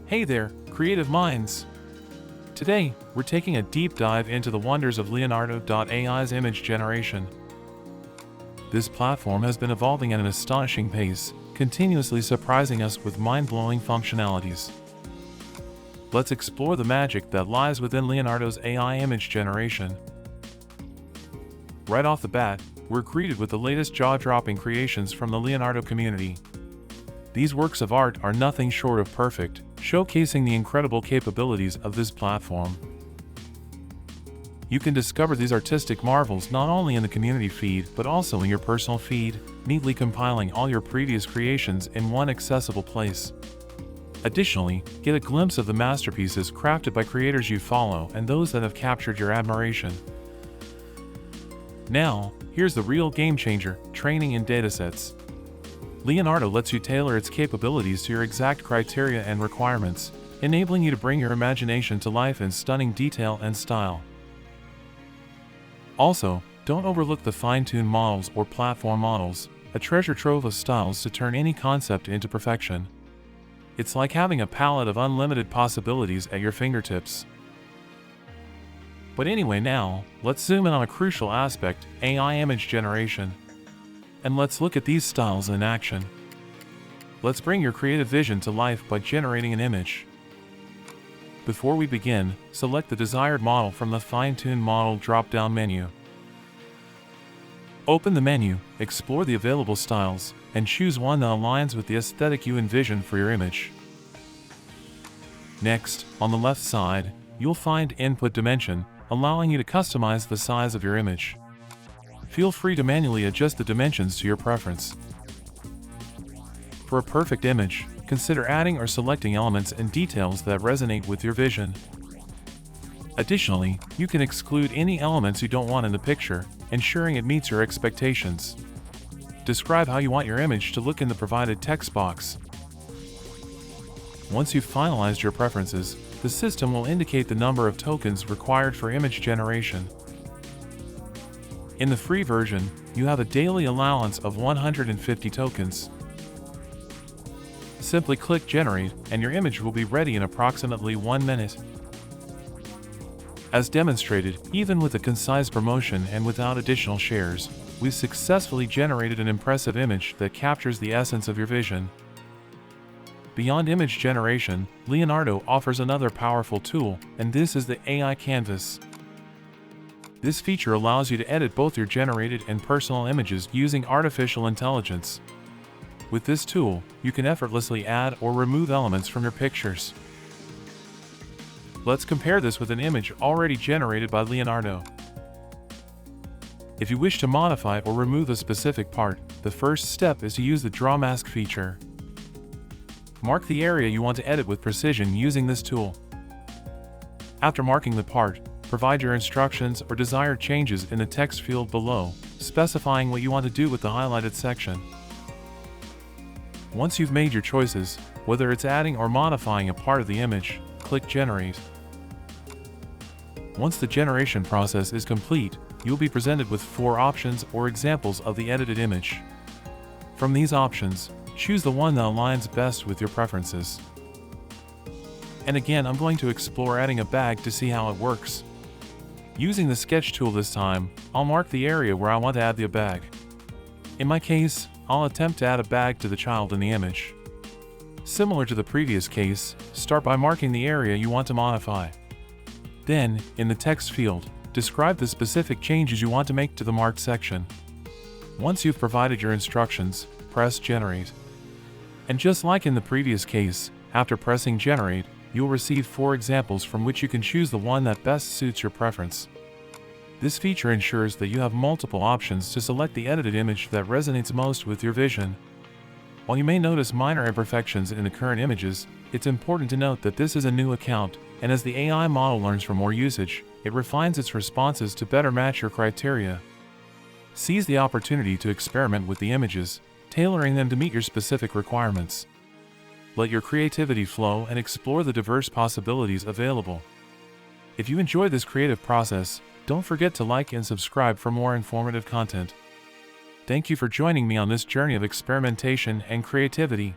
Hey there, creative minds! Today, we're taking a deep dive into the wonders of Leonardo.ai's image generation. This platform has been evolving at an astonishing pace, continuously surprising us with mind-blowing functionalities. Let's explore the magic that lies within Leonardo's AI image generation. Right off the bat, we're greeted with the latest jaw-dropping creations from the Leonardo community. These works of art are nothing short of perfect, showcasing the incredible capabilities of this platform. You can discover these artistic marvels not only in the community feed but also in your personal feed, neatly compiling all your previous creations in one accessible place. Additionally, get a glimpse of the masterpieces crafted by creators you follow and those that have captured your admiration. Now, here's the real game changer: training in datasets. Leonardo lets you tailor its capabilities to your exact criteria and requirements, enabling you to bring your imagination to life in stunning detail and style. Also, don't overlook the fine-tuned models or platform models, a treasure trove of styles to turn any concept into perfection. It's like having a palette of unlimited possibilities at your fingertips. But anyway, now, let's zoom in on a crucial aspect: AI image generation. And let's look at these styles in action. Let's bring your creative vision to life by generating an image. Before we begin, select the desired model from the Fine-Tune Model drop-down menu. Open the menu, explore the available styles, and choose one that aligns with the aesthetic you envision for your image. Next, on the left side, you'll find Input Dimension, allowing you to customize the size of your image. Feel free to manually adjust the dimensions to your preference. For a perfect image, consider adding or selecting elements and details that resonate with your vision. Additionally, you can exclude any elements you don't want in the picture, ensuring it meets your expectations. Describe how you want your image to look in the provided text box. Once you've finalized your preferences, the system will indicate the number of tokens required for image generation. In the free version, you have a daily allowance of 150 tokens. Simply click Generate, and your image will be ready in approximately 1 minute. As demonstrated, even with a concise promotion and without additional shares, we've successfully generated an impressive image that captures the essence of your vision. Beyond image generation, Leonardo offers another powerful tool, and this is the AI Canvas. This feature allows you to edit both your generated and personal images using artificial intelligence. With this tool, you can effortlessly add or remove elements from your pictures. Let's compare this with an image already generated by Leonardo. If you wish to modify or remove a specific part, the first step is to use the Draw Mask feature. Mark the area you want to edit with precision using this tool. After marking the part, provide your instructions or desired changes in the text field below, specifying what you want to do with the highlighted section. Once you've made your choices, whether it's adding or modifying a part of the image, click Generate. Once the generation process is complete, you'll be presented with 4 options or examples of the edited image. From these options, choose the one that aligns best with your preferences. And again, I'm going to explore adding a bag to see how it works. Using the Sketch tool this time, I'll mark the area where I want to add the bag. In my case, I'll attempt to add a bag to the child in the image. Similar to the previous case, start by marking the area you want to modify. Then, in the text field, describe the specific changes you want to make to the marked section. Once you've provided your instructions, press Generate. And just like in the previous case, after pressing Generate, you'll receive 4 examples from which you can choose the one that best suits your preference. This feature ensures that you have multiple options to select the edited image that resonates most with your vision. While you may notice minor imperfections in the current images, it's important to note that this is a new account, and as the AI model learns from more usage, it refines its responses to better match your criteria. Seize the opportunity to experiment with the images, tailoring them to meet your specific requirements. Let your creativity flow and explore the diverse possibilities available. If you enjoy this creative process, don't forget to like and subscribe for more informative content. Thank you for joining me on this journey of experimentation and creativity.